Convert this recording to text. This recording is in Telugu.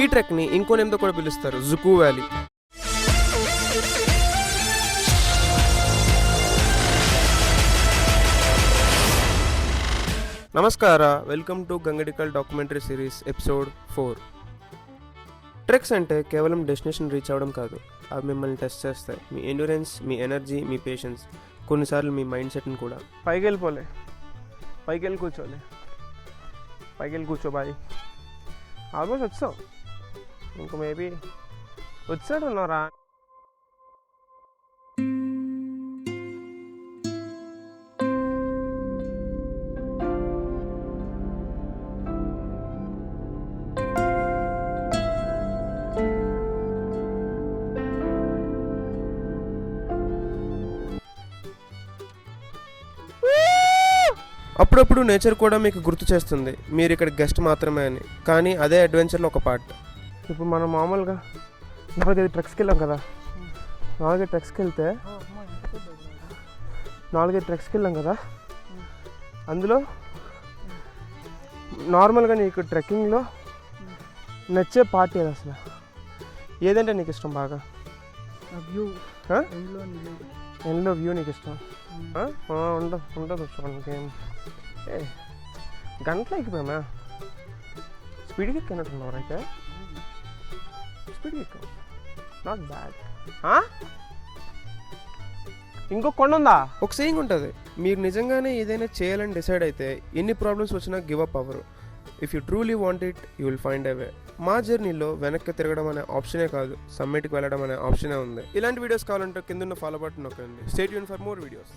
ఈ ట్రెక్ని ఇంకో నేమ్తో కూడా పిలుస్తారు, జుకు వ్యాలీ. నమస్కార, వెల్కమ్ టు గంగడికల్ డాక్యుమెంటరీ సిరీస్ ఎపిసోడ్ 4. ట్రెక్స్ అంటే కేవలం డెస్టినేషన్ రీచ్ అవ్వడం కాదు, అవి మిమ్మల్ని టెస్ట్ చేస్తాయి. మీ ఎండ్యూరెన్స్, మీ ఎనర్జీ, మీ పేషెన్స్, కొన్నిసార్లు మీ మైండ్ సెట్ని కూడా. పైకి వెళ్ళిపోలే, పైకి వెళ్ళి కూర్చోలే, పైకి వెళ్ళి కూర్చో బాయ్. ఆల్మోస్ట్ వచ్చావు, ఇంకో మేబీ వచ్చినట్టు ఉన్నారా. అప్పుడప్పుడు నేచర్ కూడా మీకు గుర్తు చేస్తుంది మీరు ఇక్కడ గెస్ట్ మాత్రమే అని, కానీ అదే అడ్వెంచర్లో ఒక పార్ట్. ఇప్పుడు మనం మామూలుగా 4-5 ట్రెక్స్కి వెళ్ళాం కదా, 4-5 ట్రెక్స్కి వెళ్ళాం కదా, అందులో నార్మల్గా నీకు ట్రెక్కింగ్లో నచ్చే పార్ట్ ఏది అసలు? ఏదంటే నీకు ఇష్టం బాగా? వ్యూ, ఎండ్లో వ్యూ నీకు ఇష్టం? ఉండదు ఇంకేం. గంటలు ఎక్కిపోయామా? స్పీడ్కి ఎక్కినట్టున్నావు అయితే. స్పీడ్కి ఎక్కాం, నాట్ బ్యాడ్. ఇంకో కొండ ఉందా? ఒక సేయింగ్ ఉంటుంది, మీరు నిజంగానే ఏదైనా చేయాలని డిసైడ్ అయితే ఎన్ని ప్రాబ్లమ్స్ వచ్చినా గివ్ అప్ అవ్వరు. If you truly want it, you will find a way. మా జర్నీలో వెనక్కి తిరగడం అనే ఆప్షనే కాదు, సమ్మిట్కి వెళ్ళడం అనే ఆప్షనే ఉంది. ఇలాంటి వీడియోస్ కావాలంటే కింద ఫాలో బటన్ నొక్కండి. Stay tune for more videos.